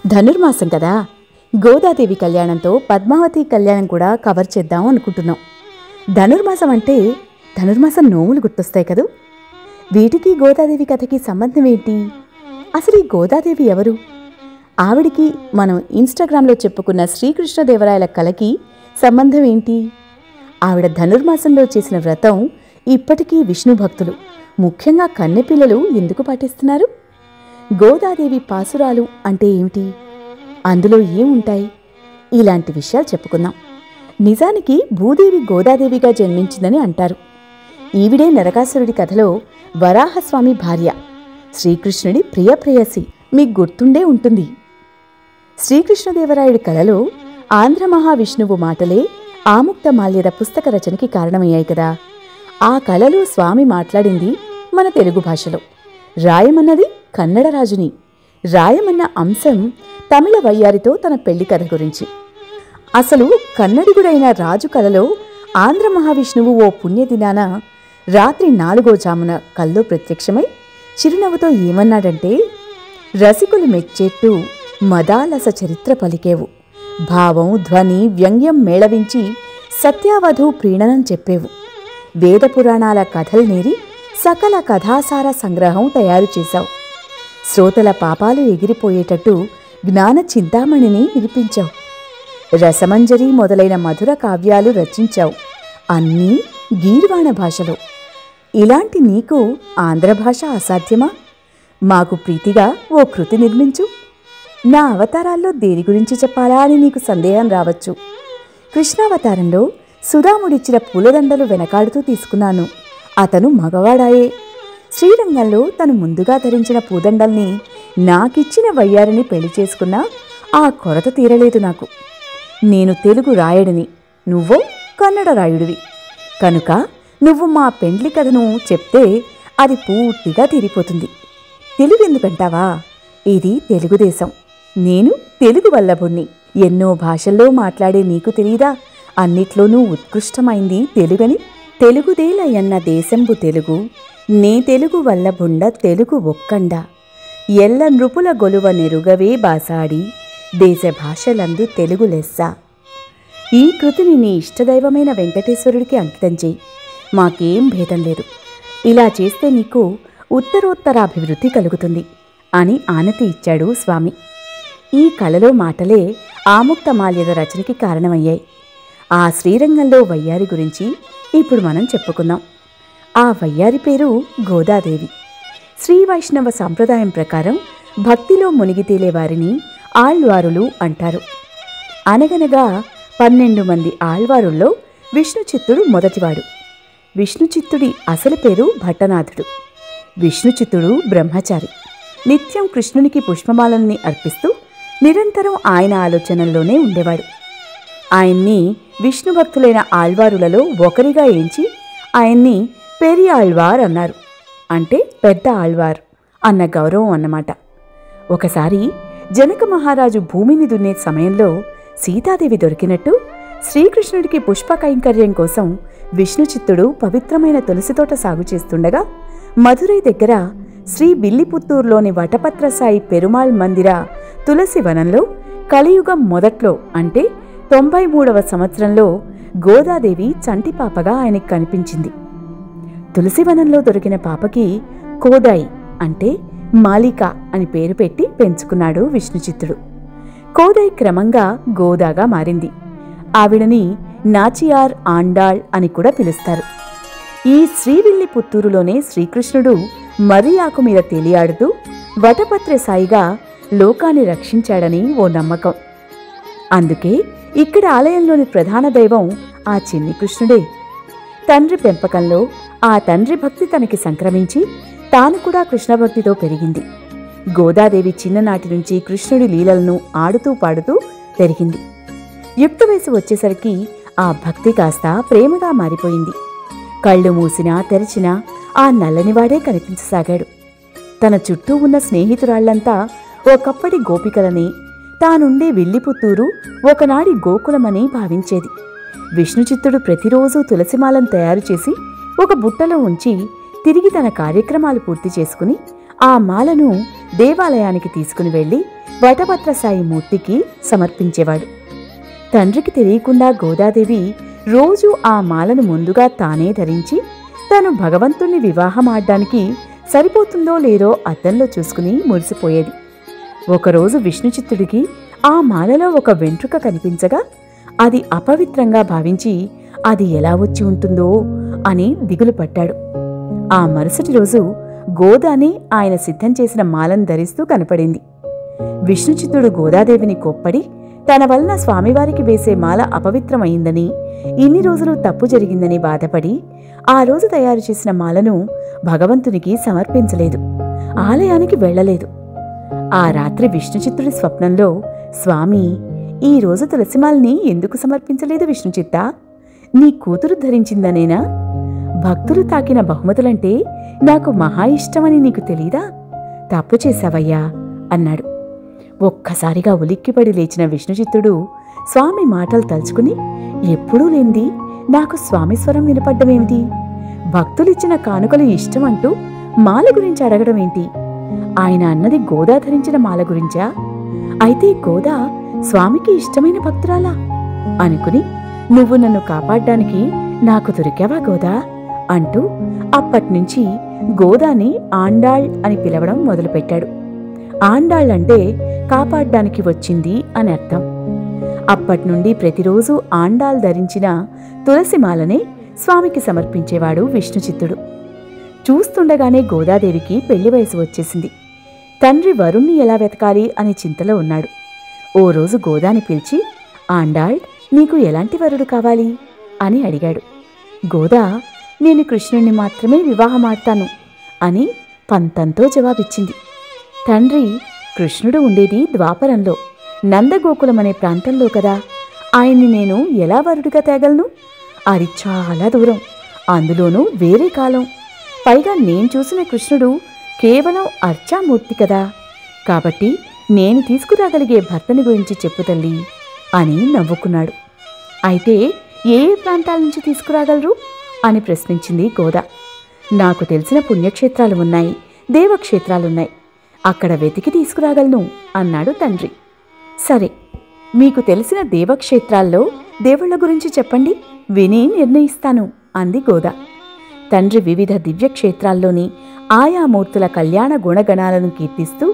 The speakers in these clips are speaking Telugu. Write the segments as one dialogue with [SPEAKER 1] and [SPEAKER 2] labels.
[SPEAKER 1] ధనుర్మాసం కదా, గోదాదేవి కళ్యాణంతో పద్మావతి కళ్యాణం కూడా కవర్ చేద్దాం అనుకుంటున్నాం. ధనుర్మాసం అంటే ధనుర్మాసం నోములు గుర్తొస్తాయి కదూ. వీటికి గోదాదేవి కథకి సంబంధం ఏంటి? అసలు ఈ గోదాదేవి ఎవరు? ఆవిడికి మనం ఇన్స్టాగ్రామ్లో చెప్పుకున్న శ్రీకృష్ణదేవరాయల కళకి సంబంధం ఏంటి? ఆవిడ ధనుర్మాసంలో చేసిన వ్రతం ఇప్పటికీ విష్ణు భక్తులు, ముఖ్యంగా కన్నెపిల్లలు ఎందుకు పాటిస్తున్నారు? గోదాదేవి పాసురాలు అంటే ఏమిటి? అందులో ఏముంటాయి? ఇలాంటి విషయాలు చెప్పుకుందాం. నిజానికి భూదేవి గోదాదేవిగా జన్మించిందని అంటారు. ఈవిడే నరకాసురుడి కథలో వరాహస్వామి భార్య, శ్రీకృష్ణుడి ప్రియప్రేయసి. మీకు గుర్తుండే ఉంటుంది. శ్రీకృష్ణదేవరాయుడి కళలో ఆంధ్ర మహావిష్ణువు మాటలే ఆముక్తమాల్యద పుస్తక రచనకి కారణమయ్యాయి కదా. ఆ కళలో స్వామి మాట్లాడింది మన తెలుగు భాషలో, రాయమన్నది కన్నడ రాజుని, రాయమన్న అంశం తమిళ వయ్యారితో తన పెళ్లి కథ గురించి. అసలు కన్నడిగుడైన రాజు కళలో ఆంధ్ర మహావిష్ణువు ఓ పుణ్యదినాన రాత్రి 4వ జామున కల్లో ప్రత్యక్షమై చిరునవ్వుతో ఏమన్నాడంటే, రసికులు మెచ్చేట్టు మదాలస చరిత్ర పలికేవు, భావం ధ్వని వ్యంగ్యం మేళవించి సత్యావధు ప్రీణనం చెప్పేవు, వేదపురాణాల కథలు నేరి సకల కథాసార సంగ్రహం తయారు చేశావు, శ్రోతల పాపాలు ఎగిరిపోయేటట్టు జ్ఞాన చింతామణిని వినిపించావు, రసమంజరి మొదలైన మధుర కావ్యాలు రచించావు, అన్నీ గీర్వాణ భాషలో. ఇలాంటి నీకు ఆంధ్రభాష అసాధ్యమా? మాకు ప్రీతిగా ఓ కృతి నిర్మించు. నా అవతారాల్లో దేని గురించి చెప్పాలా అని నీకు సందేహం రావచ్చు. కృష్ణావతారంలో సుధాముడిచ్చిన పూలదండలు వెనకాడుతూ తీసుకున్నాను. అతను మగవాడాయే. శ్రీరంగంలో తను ముందుగా ధరించిన పూదండల్ని నాకిచ్చిన వయ్యారిని పెళ్లి చేసుకున్నా ఆ కొరత తీరలేదు నాకు. నేను తెలుగు రాయడిని, నువ్వో కన్నడ రాయుడివి. కనుక నువ్వు మా పెండ్లి కథను చెప్తే అది పూర్తిగా తీరిపోతుంది. తెలుగెందుకంటావా? ఇది తెలుగుదేశం. నేను తెలుగు వల్లభుణ్ణి. ఎన్నో భాషల్లో మాట్లాడే నీకు తెలీదా? అన్నిట్లోనూ ఉత్కృష్టమైంది తెలుగని. తెలుగుదేలయన్న దేశంబు తెలుగు, నే తెలుగు వల్లభుండ తెలుగు ఒక్కండ, ఎల్ల నృపుల గొలువ నెరుగవే బాసాడి, దేశ భాషలందు తెలుగు లెస్స. ఈ కృతిని నీ ఇష్టదైవమైన వెంకటేశ్వరుడికి అంకితం చేయి. మాకేం భేదం లేదు. ఇలా చేస్తే నీకు ఉత్తరోత్తరాభివృద్ధి కలుగుతుంది అని ఆనతి ఇచ్చాడు స్వామి. ఈ కళలో మాటలే ఆముక్తమాల్యద రచనకి కారణమయ్యాయి. ఆ శ్రీరంగంలో వయ్యారి గురించి ఇప్పుడు మనం చెప్పుకుందాం. ఆ వయ్యారి పేరు గోదాదేవి. శ్రీ వైష్ణవ సాంప్రదాయం ప్రకారం భక్తిలో మునిగి తేలే వారిని ఆళ్వారులు అంటారు. అనగనగా 12 మంది ఆళ్వారుల్లో విష్ణుచిత్తుడు మొదటివాడు. విష్ణుచిత్తుడి అసలు పేరు భట్టనాథుడు. విష్ణుచిత్తుడు బ్రహ్మచారి. నిత్యం కృష్ణునికి పుష్పమాలల్ని అర్పిస్తూ నిరంతరం ఆయన ఆలోచనల్లోనే ఉండేవాడు. ఆయన్ని విష్ణుభక్తులైన ఆళ్వారులలో ఒకరిగా ఎంచి ఆయన్ని పెరియాళ్వార్ అన్నారు. అంటే పెద్ద ఆళ్వార్ అన్న గౌరవం అన్నమాట. ఒకసారి జనక మహారాజు భూమిని దున్నే సమయంలో సీతాదేవి దొరికినట్టు శ్రీకృష్ణుడికి పుష్ప కైంకర్యం కోసం విష్ణుచిత్తుడు పవిత్రమైన తులసితోట సాగు చేస్తుండగా మధురై దగ్గర శ్రీ విల్లిపుత్తూరులోని వటపత్రసాయి పెరుమాళ్ మందిర తులసి వనంలో కలియుగం మొదట్లో అంటే 93వ సంవత్సరంలో గోదాదేవి చంటిపాపగా ఆయనకి కనిపించింది. తులసివనంలో దొరికిన పాపకి కోదాయి అంటే మాలిక అని పేరు పెట్టి పెంచుకున్నాడు విష్ణుచిత్తుడు. కోదాయి క్రమంగా గోదాగా మారింది. ఆవిడని నాచియార్ ఆండాళ్ అని కూడా పిలుస్తారు. ఈ శ్రీవిల్లిపుత్తూరులోనే శ్రీకృష్ణుడు మర్రి ఆకు మీద తేలియాడుతూ వటపత్ర సాయిగా లోకాన్ని రక్షించాడని ఓ నమ్మకం. అందుకే ఇక్కడ ఆలయంలోని ప్రధాన దైవం ఆ చిన్ని కృష్ణుడే. తండ్రి పెంపకంలో ఆ తండ్రి భక్తి తనకి సంక్రమించి తాను కూడా కృష్ణభక్తితో పెరిగింది. గోదాదేవి చిన్ననాటి నుంచి కృష్ణుడి లీలలను ఆడుతూ పాడుతూ పెరిగింది. యుక్త వయసు వచ్చేసరికి ఆ భక్తి కాస్త ప్రేమగా మారిపోయింది. కళ్ళు మూసినా తెరిచినా ఆ నల్లనివాడే కనిపించసాగాడు. తన చుట్టూ ఉన్న స్నేహితురాళ్లంతా ఒకప్పటి గోపికలని, తానుండే విల్లిపుత్తూరు ఒకనాడి గోకులమని భావించేది. విష్ణుచిత్తుడు ప్రతిరోజూ తులసిమాలను తయారు చేసి ఒక బుట్టలో ఉంచి తిరిగి తన కార్యక్రమాలు పూర్తి చేసుకుని ఆ మాలను దేవాలయానికి తీసుకుని వెళ్లి వటభద్రసాయి మూర్తికి సమర్పించేవాడు. తండ్రికి తెలియకుండా గోదాదేవి రోజూ ఆ మాలను ముందుగా తానే ధరించి తను భగవంతుణ్ణి వివాహమాడ్డానికి సరిపోతుందో లేదో అద్దంలో చూసుకుని మురిసిపోయేది. ఒకరోజు విష్ణుచిత్తుడికి ఆ మాలలో ఒక వెంట్రుక కనిపించగా అది అపవిత్రంగా భావించి అది ఎలా వచ్చి ఉంటుందో అని దిగులు పట్టాడు. ఆ మరుసటి రోజు గోదాని ఆయన సిద్ధం చేసిన మాలను ధరిస్తూ కనపడింది. విష్ణుచిత్తుడు గోదాదేవిని కోప్పడి తన వలన స్వామివారికి వేసే మాల అపవిత్రమైందని, ఇన్ని రోజులు తప్పు జరిగిందని బాధపడి ఆ రోజు తయారు చేసిన మాలను భగవంతునికి సమర్పించలేదు, ఆలయానికి వెళ్లలేదు. ఆ రాత్రి విష్ణుచిత్తుడి స్వప్నంలో, స్వామి, ఈరోజు తులసిమాలని ఎందుకు సమర్పించలేదు విష్ణుచిత్త? నీ కూతురు ధరించిందనేనా? భక్తులు తాకిన బహుమతులంటే నాకు మహా ఇష్టమని నీకు తెలీదా? తప్పు చేశావయ్యా అన్నాడు. ఒక్కసారిగా ఉలిక్కిపడి లేచిన విష్ణుచిత్తుడు స్వామి మాటలు తలుచుకుని, ఎప్పుడూ లేంది నాకు స్వామి స్వరం వినపడ్డమేమిటి? భక్తులిచ్చిన కానుకలు ఇష్టమంటూ మాల గురించి అడగడమేంటి? ఆయన అన్నది గోదా ధరించిన మాల గురించా? అయితే గోదా స్వామికి ఇష్టమైన భక్తురాలా అనుకుని, నువ్వు నన్ను కాపాడ్డానికి నాకు దొరికావా గోదా అంటూ అప్పట్నుంచి గోదాని ఆండాళ్ అని పిలవడం మొదలుపెట్టాడు. ఆండాళ్ అంటే కాపాడ్డానికి వచ్చింది అని అర్థం. అప్పట్నుండి ప్రతిరోజు ఆండాళ్ ధరించిన తులసిమాలనే స్వామికి సమర్పించేవాడు విష్ణుచిత్తుడు. చూస్తుండగానే గోదాదేవికి పెళ్లి వయసు వచ్చేసింది. తండ్రి వరుణ్ణి ఎలా వెతకాలి అనే చింతలో ఉన్నాడు. ఓ రోజు గోదాని పిలిచి, ఆండాళ్, నీకు ఎలాంటి వరుడు కావాలి అని అడిగాడు. గోదా, నేను కృష్ణుణ్ణి మాత్రమే వివాహమాడతాను అని పంతంతో జవాబిచ్చింది. తండ్రి, కృష్ణుడు ఉండేది ద్వాపరంలో, నందగోకులమనే ప్రాంతంలో కదా, ఆయన్ని నేను ఎలా వరుడిగా తేగలను? అది చాలా దూరం, అందులోనూ వేరే కాలం. పైగా నేను చూసిన కృష్ణుడు కేవలం అర్చామూర్తి కదా, కాబట్టి నేను తీసుకురాగలిగే భర్తని గురించి చెప్పు తల్లి అని నవ్వుకున్నాడు. అయితే ఏ ప్రాంతాల నుంచి తీసుకురాగలరు అని ప్రశ్నించింది గోదా. నాకు తెలిసిన పుణ్యక్షేత్రాలు ఉన్నాయి, దేవక్షేత్రాలున్నాయి, అక్కడ వెతికి తీసుకురాగలను అన్నాడు తండ్రి. సరే, మీకు తెలిసిన దేవక్షేత్రాల్లో దేవుళ్ల గురించి చెప్పండి, విని నిర్ణయిస్తాను అంది గోదా. తండ్రి వివిధ దివ్యక్షేత్రాల్లోని ఆయా మూర్తుల కళ్యాణ గుణగణాలను కీర్తిస్తూ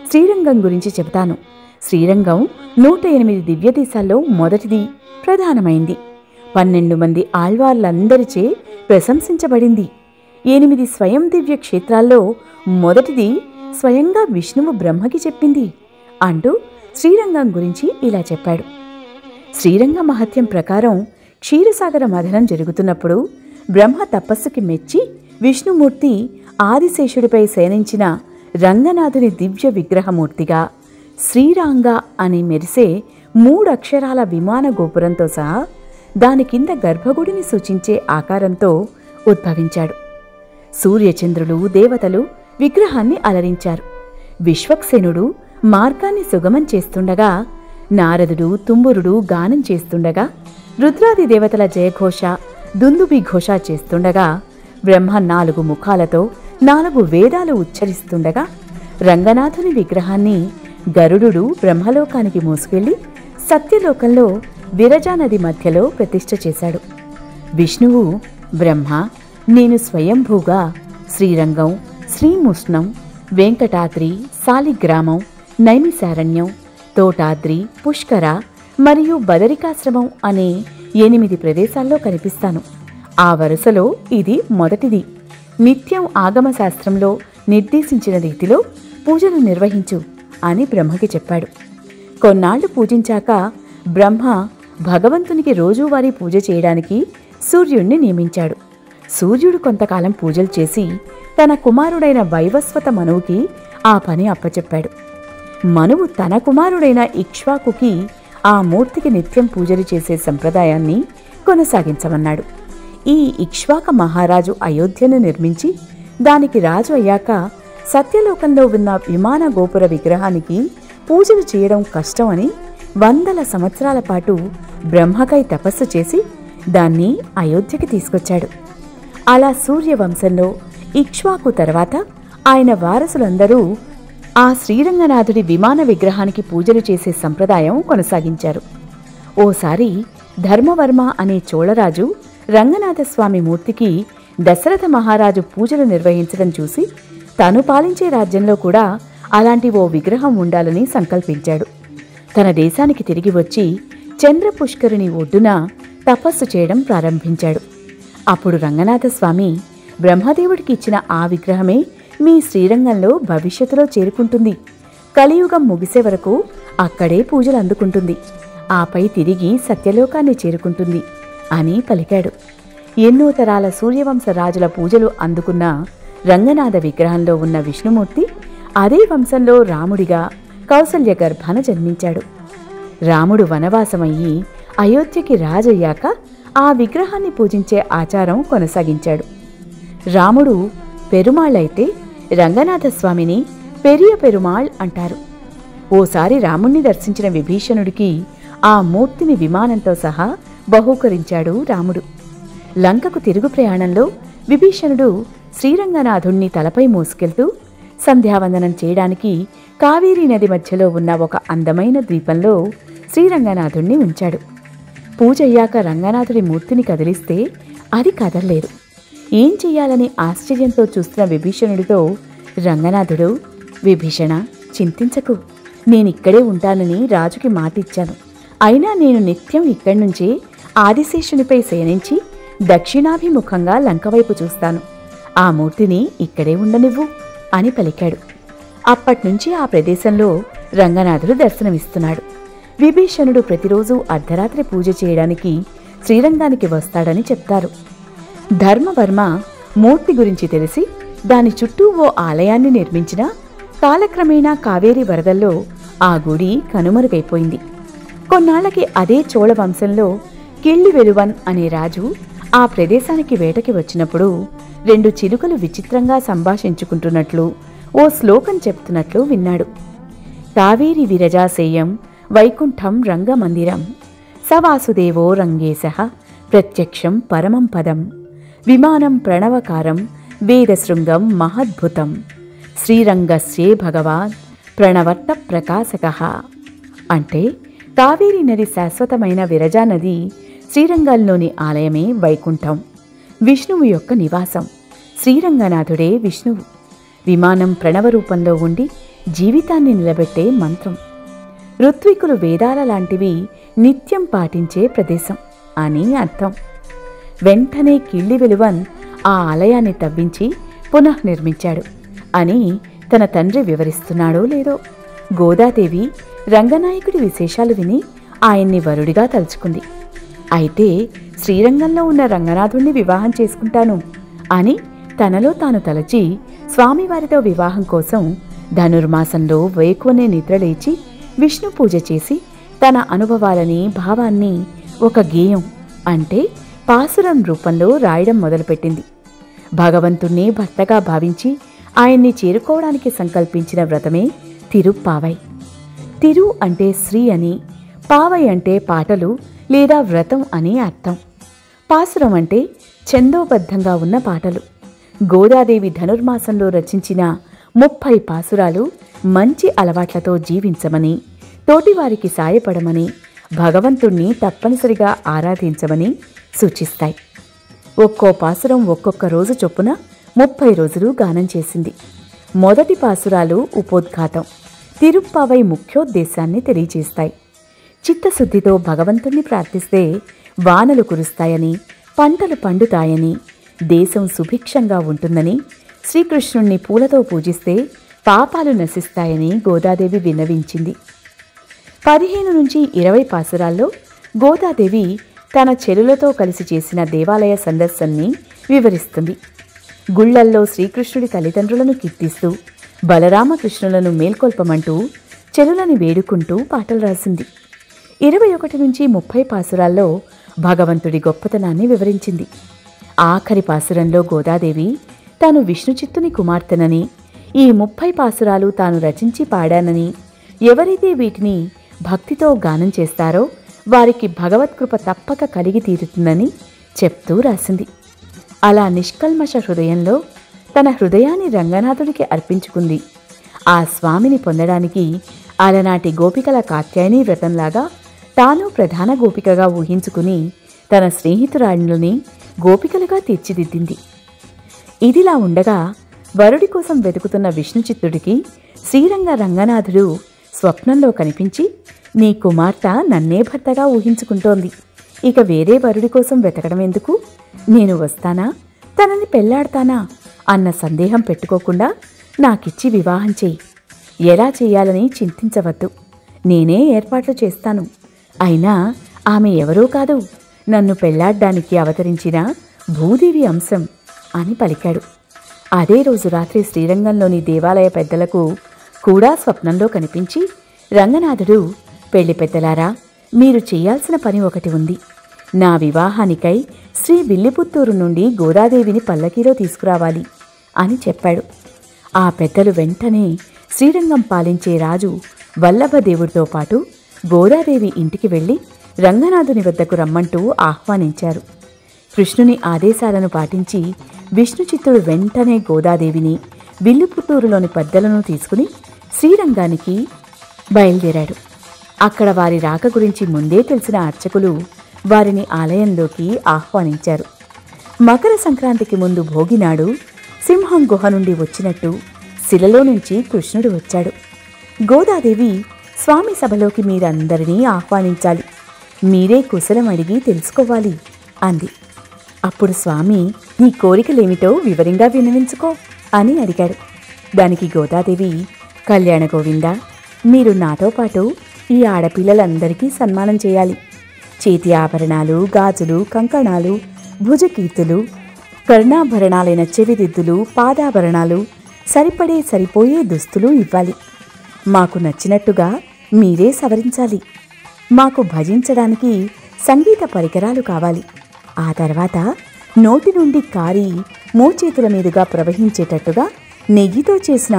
[SPEAKER 1] శ్రీరంగం గురించి చెబుతాను. శ్రీరంగం 108 దివ్యదేశాల్లో మొదటిది, ప్రధానమైంది. 12 మంది ఆళ్వార్లందరిచే ప్రశంసించబడింది. 8 స్వయం దివ్య క్షేత్రాల్లో మొదటిది స్వయంగా విష్ణువు బ్రహ్మకి చెప్పింది అంటూ శ్రీరంగం గురించి ఇలా చెప్పాడు. శ్రీరంగ మహత్యం ప్రకారం క్షీరసాగర మథనం జరుగుతున్నప్పుడు బ్రహ్మ తపస్సుకి మెచ్చి విష్ణుమూర్తి ఆదిశేషుడిపై శయనించిన రంగనాథుని దివ్య విగ్రహమూర్తిగా శ్రీరాంగ అని మెరిసే 3 అక్షరాల విమాన గోపురంతో సహా దాని కింద గర్భగుడిని సూచించే ఆకారంతో ఉద్భవించాడు. సూర్యచంద్రులు, దేవతలు విగ్రహాన్ని అలరించారు. విశ్వక్సేనుడు మార్గాన్ని సుగమం చేస్తుండగా, నారదుడు, తుంబురుడు గానం చేస్తుండగా, రుద్రాది దేవతల జయఘోష, దుందుబి ఘోష చేస్తుండగా, బ్రహ్మ 4 ముఖాలతో 4 వేదాలు ఉచ్చరిస్తుండగా, రంగనాథుని విగ్రహాన్ని గరుడు బ్రహ్మలోకానికి మోసుకెళ్లి సత్యలోకంలో విరజానది మధ్యలో ప్రతిష్ఠ చేశాడు. విష్ణువు, బ్రహ్మ, నేను స్వయంభూగా శ్రీరంగం, శ్రీముష్ణం, వెంకటాద్రి, సాలిగ్రామం, నైమిశారణ్యం, తోటాద్రి, పుష్కర మరియు బదరికాశ్రమం అనే 8 ప్రదేశాల్లో కనిపిస్తాను. ఆ వరుసలో ఇది మొదటిది. నిత్యం ఆగమశాస్త్రంలో నిర్దేశించిన రీతిలో పూజలు నిర్వహించు అని బ్రహ్మకి చెప్పాడు. కొన్నాళ్లు పూజించాక బ్రహ్మ భగవంతునికి రోజువారీ పూజ చేయడానికి సూర్యుణ్ణి నియమించాడు. సూర్యుడు కొంతకాలం పూజలు చేసి తన కుమారుడైన వైవస్వత మనువుకి ఆ పని అప్పచెప్పాడు. మనువు తన కుమారుడైన ఇక్ష్వాకుకి ఆ మూర్తికి నిత్యం పూజలు చేసే సంప్రదాయాన్ని కొనసాగించమన్నాడు. ఈ ఇక్ష్వాక మహారాజు అయోధ్యను నిర్మించి దానికి రాజు అయ్యాక సత్యలోకంలో ఉన్న విమాన గోపుర విగ్రహానికి పూజలు చేయడం కష్టం అని 100 సంవత్సరాల పాటు బ్రహ్మకై తపస్సు చేసి దాన్ని అయోధ్యకి తీసుకొచ్చాడు. అలా సూర్యవంశంలో ఇక్ష్వాకు తర్వాత ఆయన వారసులందరూ ఆ శ్రీరంగనాథుడి విమాన విగ్రహానికి పూజలు చేసే సంప్రదాయం కొనసాగించారు. ఓసారి ధర్మవర్మ అనే చోళరాజు రంగనాథస్వామి మూర్తికి దశరథ మహారాజు పూజలు నిర్వహించడం చూసి తాను పాలించే రాజ్యంలో కూడా అలాంటి ఓ విగ్రహం ఉండాలని సంకల్పించాడు. తన దేశానికి తిరిగి వచ్చి చంద్రపుష్కరుని ఒడ్డున తపస్సు చేయడం ప్రారంభించాడు. అప్పుడు రంగనాథస్వామి, బ్రహ్మదేవుడికి ఇచ్చిన ఆ విగ్రహమే మీ శ్రీరంగంలో భవిష్యత్తులో చేరుకుంటుంది. కలియుగం ముగిసే వరకు అక్కడే పూజలు అందుకుంటుంది. ఆపై తిరిగి సత్యలోకాన్ని చేరుకుంటుంది అని పలికాడు. ఎన్నో తరాల సూర్యవంశ రాజుల పూజలు అందుకున్న రంగనాథ విగ్రహంలో ఉన్న విష్ణుమూర్తి అదే వంశంలో రాముడిగా కౌసల్య గర్భాన జన్మించాడు. రాముడు వనవాసమయ్యి అయోధ్యకి రాజయ్యాక ఆ విగ్రహాన్ని పూజించే ఆచారం కొనసాగించాడు. రాముడు పెరుమాళ్ళైతే రంగనాథస్వామిని పెరియ పెరుమాళ్ అంటారు. ఓసారి రాముణ్ణి దర్శించిన విభీషణుడికి ఆ మూర్తిని విమానంతో సహా బహూకరించాడు రాముడు. లంకకు తిరుగు ప్రయాణంలో విభీషణుడు శ్రీరంగనాథుణ్ణి తలపై మోసుకెళ్తూ సంధ్యావందనం చేయడానికి కావేరీ నది మధ్యలో ఉన్న ఒక అందమైన ద్వీపంలో శ్రీరంగనాథుణ్ణి ఉంచాడు. పూజయ్యాక రంగనాథుడి మూర్తిని కదిలిస్తే అది కదల్లేదు. ఏం చెయ్యాలని ఆశ్చర్యంతో చూస్తున్న విభీషణుడితో రంగనాథుడు, విభీషణ, చింతించకు, నేనిక్కడే ఉంటానని రాజుకి మాటిచ్చాను. అయినా నేను నిత్యం ఇక్కడి నుంచే ఆదిశేషునిపై శయనించి దక్షిణాభిముఖంగా లంకవైపు చూస్తాను. ఆ మూర్తిని ఇక్కడే ఉండనివ్వు అని పలికాడు. అప్పట్నుంచి ఆ ప్రదేశంలో రంగనాథుడు దర్శనమిస్తున్నాడు. విభీషణుడు ప్రతిరోజు అర్ధరాత్రి పూజ చేయడానికి శ్రీరంగానికి వస్తాడని చెప్తారు. ధర్మవర్మ మూర్తి గురించి తెలిసి దాని చుట్టూ ఓ ఆలయాన్ని నిర్మించినా కాలక్రమేణా కావేరీ వరదల్లో ఆ గుడి కనుమరుగైపోయింది. కొన్నాళ్లకి అదే చోళ వంశంలో కిళ్ళి వెలువన్ అనే రాజు ఆ ప్రదేశానికి వేటకి వచ్చినప్పుడు 2 చిలుకలు విచిత్రంగా సంభాషించుకుంటున్నట్లు ఓ శ్లోకం చెప్తున్నట్లు విన్నాడు. కావేరీ విరజాసేయం వైకుంఠం రంగమందిరం సవాసుదేవో రంగేశః ప్రత్యక్షం పరమం పదం విమానం ప్రణవకారం వేదశృంగం మహద్భుతం శ్రీరంగస్యే భగవాన్ ప్రణవర్త ప్రకాశకః. అంటే కావేరీ నది శాశ్వతమైన విరజా నది, శ్రీరంగంలోని ఆలయమే వైకుంఠం, విష్ణువు యొక్క నివాసం, శ్రీరంగనాథుడే విష్ణువు, విమానం ప్రణవ రూపంలో ఉండి జీవితాన్ని నిలబెట్టే మంత్రం, ఋత్వికులు వేదాల లాంటివి నిత్యం పాటించే ప్రదేశం అని అర్థం. వెంటనే కిళ్ళి వెలువన్ ఆ ఆలయాన్ని తవ్వించి పునఃనిర్మించాడు అని తన తండ్రి వివరిస్తున్నాడో లేదో గోదాదేవి రంగనాయకుడి విశేషాలు విని ఆయన్ని వరుడిగా తలుచుకుంది. అయితే శ్రీరంగంలో ఉన్న రంగనాథుణ్ణి వివాహం చేసుకుంటాను అని తనలో తాను తలచి స్వామివారితో వివాహం కోసం ధనుర్మాసంలో వేకువనే నిద్రలేచి విష్ణు పూజ చేసి తన అనుభవాలని, భావాన్ని ఒక గేయం అంటే పాసురం రూపంలో రాయడం మొదలుపెట్టింది. భగవంతుణ్ణి భర్తగా భావించి ఆయన్ని చేరుకోవడానికి సంకల్పించిన వ్రతమే తిరుప్పావై. తిరు అంటే శ్రీ అని, పావై అంటే పాటలు లేదా వ్రతం అని అర్థం. పాసురం అంటే ఛందోబద్ధంగా ఉన్న పాటలు. గోదాదేవి ధనుర్మాసంలో రచించిన 30 పాసురాలు మంచి అలవాట్లతో జీవించమని, తోటివారికి సాయపడమని, భగవంతుణ్ణి తప్పనిసరిగా ఆరాధించమని సూచిస్తాయి. ఒక్కో పాసురం ఒక్కొక్క రోజు చొప్పున 30 రోజులు గానం చేసింది. మొదటి పాసురాలు ఉపోద్ఘాతం, తిరుప్పావై ముఖ్యోద్దేశాన్ని తెలియజేస్తాయి. చిత్తశుద్ధితో భగవంతుణ్ణి ప్రార్థిస్తే వానలు కురుస్తాయని, పంటలు పండుతాయని, దేశం సుభిక్షంగా ఉంటుందని, శ్రీకృష్ణుణ్ణి పూలతో పూజిస్తే పాపాలు నశిస్తాయని గోదాదేవి విన్నవించింది. 15 నుంచి 20 పాసురాల్లో గోదాదేవి తన చెలులతో కలిసి చేసిన దేవాలయ సందర్శనని వివరిస్తుంది. గుళ్లల్లో శ్రీకృష్ణుడి తల్లిదండ్రులను కీర్తిస్తూ బలరామకృష్ణులను మేల్కొల్పమంటూ చెలులని వేడుకుంటూ పాటలు రాసింది. 21 నుంచి 30 పాసురాల్లో భగవంతుడి గొప్పతనాన్ని వివరించింది. ఆఖరి పాసురంలో గోదాదేవి తాను విష్ణుచిత్తుని కుమార్తెనని, ఈ 30 పాసురాలు తాను రచించి పాడానని, ఎవరైతే వీటిని భక్తితో గానం చేస్తారో వారికి భగవత్కృప తప్పక కలిగి తీరుతుందని చెప్తూ రాసింది. అలా నిష్కల్మష హృదయంలో తన హృదయాన్ని రంగనాథుడికి అర్పించుకుంది. ఆ స్వామిని పొందడానికి అలనాటి గోపికల కాత్యాయని వ్రతంలాగా తాను ప్రధాన గోపికగా ఊహించుకుని తన స్నేహితురాళ్ళని గోపికలుగా తీర్చిదిద్దింది. ఇదిలా ఉండగా వరుడి కోసం వెతుకుతున్న విష్ణుచిత్తుడికి శ్రీరంగ రంగనాథుడు స్వప్నంలో కనిపించి, నీ కుమార్తె నన్నే భర్తగా ఊహించుకుంటోంది, ఇక వేరే వరుడి కోసం వెతకడం ఎందుకు, నేను వస్తానా, తనని పెళ్లాడతానా అన్న సందేహం పెట్టుకోకుండా నాకిచ్చి వివాహం చెయ్యి, ఎలా చెయ్యాలని చింతించవద్దు, నేనే ఏర్పాట్లు చేస్తాను, అయినా ఆమె ఎవరో కాదు, నన్ను పెళ్లాడ్డానికి అవతరించిన భూదేవి అంశం అని పలికాడు. అదే రోజు రాత్రి శ్రీరంగంలోని దేవాలయ పెద్దలకు కూడా స్వప్నంలో కనిపించి, రంగనాథుడు, పెళ్లి పెద్దలారా, మీరు చెయ్యాల్సిన పని ఒకటి ఉంది, నా వివాహానికై శ్రీ విల్లిపుత్తూరు నుండి గోదాదేవిని పల్లకీలో తీసుకురావాలి అని చెప్పాడు. ఆ పెద్దలు వెంటనే శ్రీరంగం పాలించే రాజు వల్లభదేవుడితో పాటు గోదాదేవి ఇంటికి వెళ్లి రంగనాథుని వద్దకు రమ్మంటూ ఆహ్వానించారు. కృష్ణుని ఆదేశాలను పాటించి విష్ణుచిత్తుడు వెంటనే గోదాదేవిని విల్లుపుత్తూరులోని పెద్దలను తీసుకుని శ్రీరంగానికి బయలుదేరాడు. అక్కడ వారి రాక గురించి ముందే తెలిసిన అర్చకులు వారిని ఆలయంలోకి ఆహ్వానించారు. మకర సంక్రాంతికి ముందు భోగినాడు సింహం గుహ నుండి వచ్చినట్టు శిలలో నుంచి కృష్ణుడు వచ్చాడు. గోదాదేవి, స్వామి సభలోకి మీరందరినీ ఆహ్వానించాలి, మీరే కుశలం అడిగి తెలుసుకోవాలి అంది. అప్పుడు స్వామి, నీ కోరికలేమిటో వివరంగా విన్నవించుకో అని అడిగాడు. దానికి గోదాదేవి, కళ్యాణ గోవిందా, మీరు నాతో పాటు ఈ ఆడపిల్లలందరికీ సన్మానం చేయాలి, చేతి ఆభరణాలు, గాజులు, కంకణాలు, భుజకీర్తులు, కర్ణాభరణాలైన చెవిదిద్దులు, పాదాభరణాలు, సరిపోయే దుస్తులు ఇవ్వాలి, మాకు నచ్చినట్టుగా మీరే సవరించాలి, మాకు భజించడానికి సంగీత పరికరాలు కావాలి, ఆ తర్వాత నోటి నుండి కారి మోచేతుల మీదుగా ప్రవహించేటట్టుగా నెయ్యితో చేసిన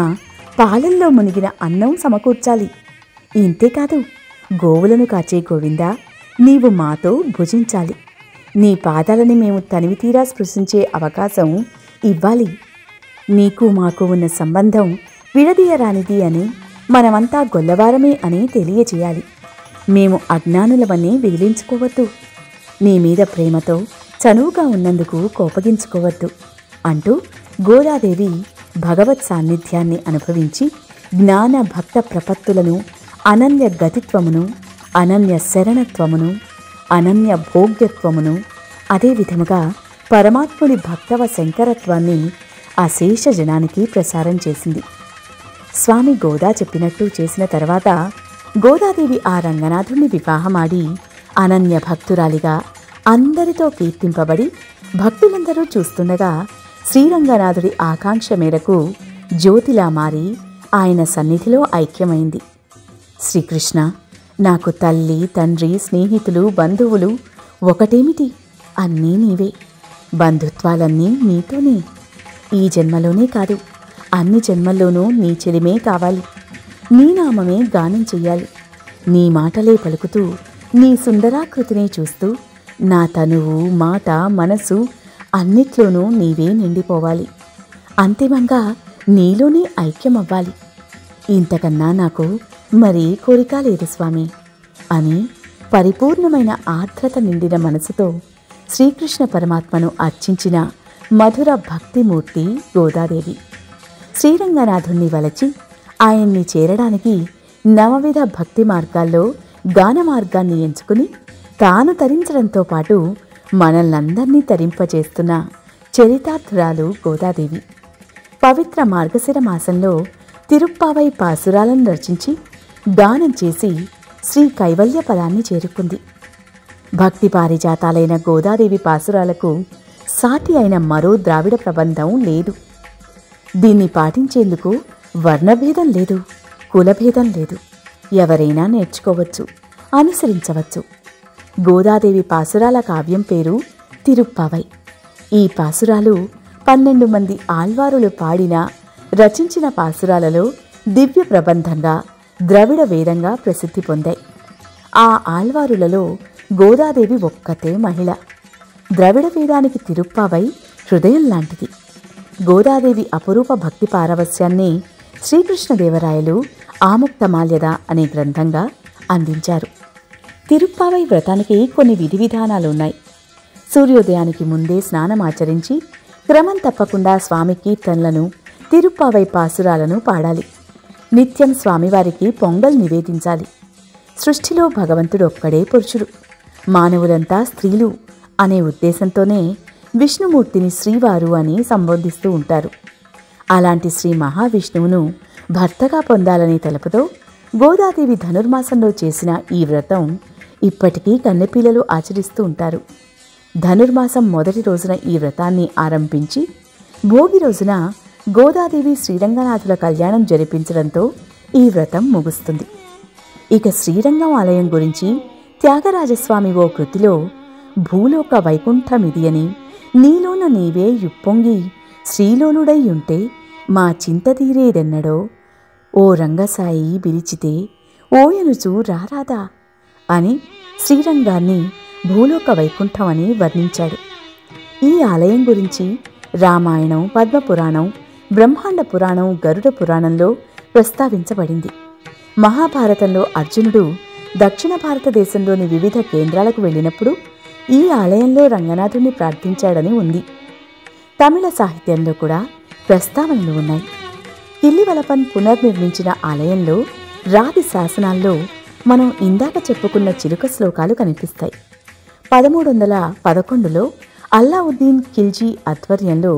[SPEAKER 1] పాలల్లో మునిగిన అన్నం సమకూర్చాలి. ఇంతేకాదు, గోవులను కాచే గోవిందా, నీవు మాతో భుజించాలి, నీ పాదాలని మేము తనివితీరా స్పృశించే అవకాశం ఇవ్వాలి, నీకు మాకు ఉన్న సంబంధం విడదీయరానిది అని, మనమంతా గొల్లవారమే అని తెలియచేయాలి, మేము అజ్ఞానులమని విదిలించుకోవద్దు, నీ మీద ప్రేమతో చనువుగా ఉన్నందుకు కోపగించుకోవద్దు అంటూ గోదాదేవి భగవత్ సాన్నిధ్యాన్ని అనుభవించి జ్ఞాన భక్త ప్రపత్తులను, అనన్య గతిత్వమును, అనన్య శరణత్వమును, అనన్య భోగ్యత్వమును, అదేవిధముగా పరమాత్ముడి భక్తవ శంకరత్వాన్ని అశేష జనానికి ప్రసారం చేసింది. స్వామి గోదా చెప్పినట్టు చేసిన తర్వాత గోదాదేవి ఆ రంగనాథుణ్ణి వివాహమాడి అనన్య భక్తురాలిగా అందరితో కీర్తింపబడి భక్తులందరూ చూస్తుండగా శ్రీరంగనాథుడి ఆకాంక్ష మేరకు జ్యోతిలా మారి ఆయన సన్నిధిలో ఐక్యమైంది. శ్రీకృష్ణ, నాకు తల్లి, తండ్రి, స్నేహితులు, బంధువులు ఒకటేమిటి, అన్నీ నీవే, బంధుత్వాలన్నీ నీతోనే, ఈ జన్మలోనే కాదు అన్ని జన్మల్లోనూ నీ చెలిమే కావాలి, నీ నామమే గానం చెయ్యాలి, నీ మాటలే పలుకుతూ నీ సుందరాకృతిని చూస్తూ నా తనువు, మాట, మనసు అన్నిట్లోనూ నీవే నిండిపోవాలి, అంతిమంగా నీలోనే ఐక్యమవ్వాలి, ఇంతకన్నా నాకు మరీ కోరిక లేదు స్వామి అని పరిపూర్ణమైన ఆర్ద్రత నిండిన మనసుతో శ్రీకృష్ణ పరమాత్మను అర్చించిన మధుర భక్తిమూర్తి గోదాదేవి. శ్రీరంగనాథుణ్ణి వలచి ఆయన్ని చేరడానికి నవవిధ భక్తి మార్గాల్లో గాన మార్గాన్ని ఎంచుకుని తాను తరించడంతో పాటు మనల్నందర్నీ తరింపజేస్తున్న చరితార్థురాలు గోదాదేవి. పవిత్ర మార్గశిర మాసంలో తిరుప్పావై పాసురాలను రచించి గానం చేసి శ్రీ కైవల్య పదాన్ని చేరుకుంది. భక్తి పారిజాతాలైన గోదాదేవి పాసురాలకు సాటి అయిన మరో ద్రావిడ ప్రబంధం లేదు. దీన్ని పాటించేందుకు వర్ణభేదం లేదు, కులభేదం లేదు, ఎవరైనా నేర్చుకోవచ్చు, అనుసరించవచ్చు. గోదాదేవి పాసురాల కావ్యం పేరు తిరుప్పావై. ఈ పాసురాలు 12 మంది ఆళ్వారులు పాడిన, రచించిన పాసురాలలో దివ్య ప్రబంధంగా, ద్రవిడ వేదంగా ప్రసిద్ధి పొందాయి. ఆ ఆళ్వారులలో గోదాదేవి ఒక్కతే మహిళ. ద్రవిడ వేదానికి తిరుప్పావై హృదయం లాంటిది. గోదాదేవి అపురూప భక్తి పారవస్యాన్ని శ్రీకృష్ణదేవరాయలు ఆముక్తమాల్యద అనే గ్రంథంగా అందించారు. తిరుప్పావై వ్రతానికి కొన్ని విధి విధానాలు ఉన్నాయి. సూర్యోదయానికి ముందే స్నానమాచరించి క్రమం తప్పకుండా స్వామి కీర్తనలను, తిరుప్పావై పాసురాలను పాడాలి. నిత్యం స్వామివారికి పొంగల్ నివేదించాలి. సృష్టిలో భగవంతుడు ఒక్కడే పురుషుడు, మానవులంతా స్త్రీలు అనే ఉద్దేశంతోనే విష్ణుమూర్తిని శ్రీవారు అని సంబోధిస్తూ ఉంటారు. అలాంటి శ్రీ మహావిష్ణువును భర్తగా పొందాలని తలపుతో గోదాదేవి ధనుర్మాసంలో చేసిన ఈ వ్రతం ఇప్పటికీ కన్నెపిల్లలు ఆచరిస్తూ ఉంటారు. ధనుర్మాసం మొదటి రోజున ఈ వ్రతాన్ని ఆరంభించి భోగి రోజున గోదాదేవి శ్రీరంగనాథుల కళ్యాణం జరిపించడంతో ఈ వ్రతం ముగుస్తుంది. ఇక శ్రీరంగం ఆలయం గురించి త్యాగరాజస్వామి ఓ కృతిలో భూలోక వైకుంఠమిది అని, నీలోన నీవే యుప్పొంగి శ్రీలోనుడై ఉంటే మా చింత తీరేదెన్నడో, ఓ రంగసాయి బిలిచితే ఓయనుచు రారాదా అని శ్రీరంగాన్ని భూలోక వైకుంఠం అని వర్ణించాడు. ఈ ఆలయం గురించి రామాయణం, పద్మపురాణం, బ్రహ్మాండ పురాణం, గరుడ పురాణంలో ప్రస్తావించబడింది. మహాభారతంలో అర్జునుడు దక్షిణ భారతదేశంలోని వివిధ కేంద్రాలకు వెళ్ళినప్పుడు ఈ ఆలయంలో రంగనాథుణ్ణి ప్రార్థించాడని ఉంది. తమిళ సాహిత్యంలో కూడా ప్రస్తావనలు ఉన్నాయి. కిల్లివలపన్ పునర్నిర్మించిన ఆలయంలో రాతి శాసనాల్లో మనం ఇందాక చెప్పుకున్న చిలుక శ్లోకాలు కనిపిస్తాయి. 1311లో అల్లావుద్దీన్ ఖిల్జీ ఆధ్వర్యంలో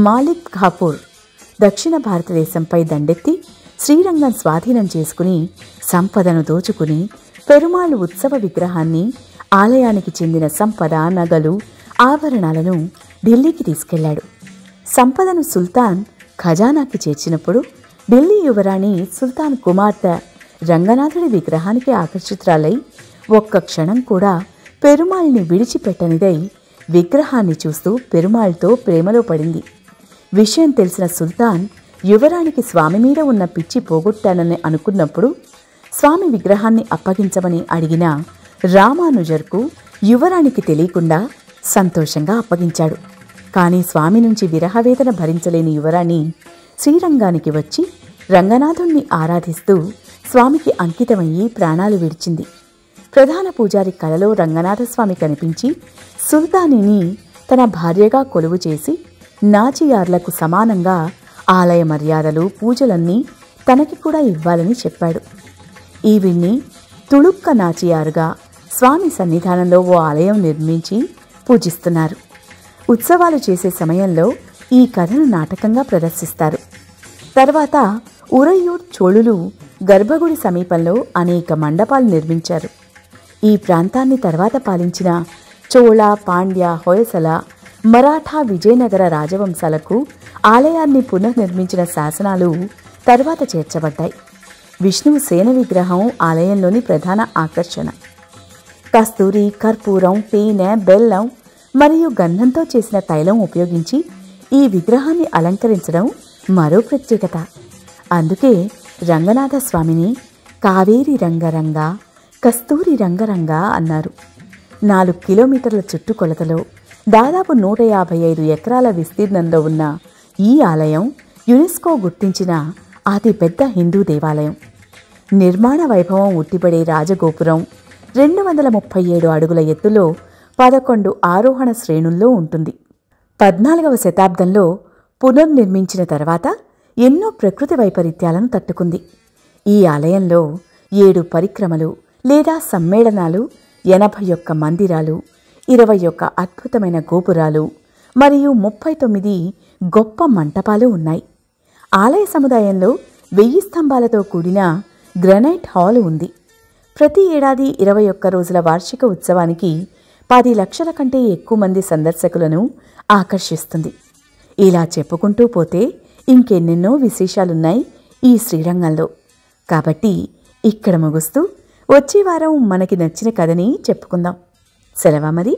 [SPEAKER 1] మాలిక్ కాఫూర్ దక్షిణ భారతదేశంపై దండెత్తి శ్రీరంగం స్వాధీనం చేసుకుని సంపదను దోచుకుని పెరుమాళ్ ఉత్సవ విగ్రహాన్ని, ఆలయానికి చెందిన సంపద, నగలు, ఆభరణాలను ఢిల్లీకి తీసుకెళ్లాడు. సంపదను సుల్తాన్ ఖజానాకి చేర్చినప్పుడు ఢిల్లీ యువరాణి సుల్తాన్ కుమార్తె రంగనాథుడి విగ్రహానికి ఆకర్షితురాలై ఒక్క క్షణం కూడా పెరుమాళ్ని విడిచిపెట్టనిదై విగ్రహాన్ని చూస్తూ పెరుమాళ్తో ప్రేమలో పడింది. విషయం తెలిసిన సుల్తాన్ యువరానికి స్వామి మీద ఉన్న పిచ్చి పోగొట్టానని అనుకున్నప్పుడు స్వామి విగ్రహాన్ని అప్పగించమని అడిగిన రామానుజర్కు యువరానికి తెలియకుండా సంతోషంగా అప్పగించాడు. కానీ స్వామి నుంచి విరహవేదన భరించలేని యువరాణి శ్రీరంగానికి వచ్చి రంగనాథుణ్ణి ఆరాధిస్తూ స్వామికి అంకితమయ్యి ప్రాణాలు విడిచింది. ప్రధాన పూజారి కలలో రంగనాథస్వామి కనిపించి సుల్తానిని తన భార్యగా కొలువు చేసి నాచియార్లకు సమానంగా ఆలయ మర్యాదలు, పూజలన్నీ తనకి కూడా ఇవ్వాలని చెప్పాడు. ఈవిడ్ని తుళుక్క నాచియారుగా స్వామి సన్నిధానంలో ఓ ఆలయం నిర్మించి పూజిస్తున్నారు. ఉత్సవాలు చేసే సమయంలో ఈ కథను నాటకంగా ప్రదర్శిస్తారు. తర్వాత ఉరయ్యూర్ చోళులు గర్భగుడి సమీపంలో అనేక మండపాలు నిర్మించారు. ఈ ప్రాంతాన్ని తర్వాత పాలించిన చోళ, పాండ్య, హొయసల, మరాఠా, విజయనగర రాజవంశాలకు ఆలయాన్ని పునర్నిర్మించిన శాసనాలు తర్వాత చేర్చబడ్డాయి. విష్ణువు సేన విగ్రహం ఆలయంలోని ప్రధాన ఆకర్షణ. కస్తూరి, కర్పూరం, తేనె, బెల్లం మరియు గంధంతో చేసిన తైలం ఉపయోగించి ఈ విగ్రహాన్ని అలంకరించడం మరో ప్రత్యేకత. అందుకే రంగనాథ స్వామిని కావేరి రంగరంగ, కస్తూరి రంగరంగ అన్నారు. 4 కిలోమీటర్ల చుట్టుకొలతలో దాదాపు 155 ఎకరాల విస్తీర్ణంలో ఉన్న ఈ ఆలయం యునెస్కో గుర్తించిన అతిపెద్ద హిందూ దేవాలయం. నిర్మాణ వైభవం ఉట్టిపడే రాజగోపురం 237 అడుగుల ఎత్తులో 11 ఆరోహణ శ్రేణుల్లో ఉంటుంది. 14వ శతాబ్దంలో పునర్నిర్మించిన తర్వాత ఎన్నో ప్రకృతి వైపరీత్యాలను తట్టుకుంది. ఈ ఆలయంలో 7 పరిక్రమలు లేదా సమ్మేళనాలు, 81 మందిరాలు, 21 అద్భుతమైన గోపురాలు మరియు 39 గొప్ప మంటపాలు ఉన్నాయి. ఆలయ సముదాయంలో 1000 స్తంభాలతో కూడిన గ్రనైట్ హాల్ ఉంది. ప్రతి ఏడాది 21 రోజుల వార్షిక ఉత్సవానికి 10 లక్షల కంటే ఎక్కువ మంది సందర్శకులను ఆకర్షిస్తుంది. ఇలా చెప్పుకుంటూ పోతే ఇంకెన్నెన్నో విశేషాలున్నాయి ఈ శ్రీరంగంలో. కాబట్టి ఇక్కడ ముగుస్తూ వచ్చే వారం మనకి నచ్చిన కథని చెప్పుకుందాం. సెలవా మరి.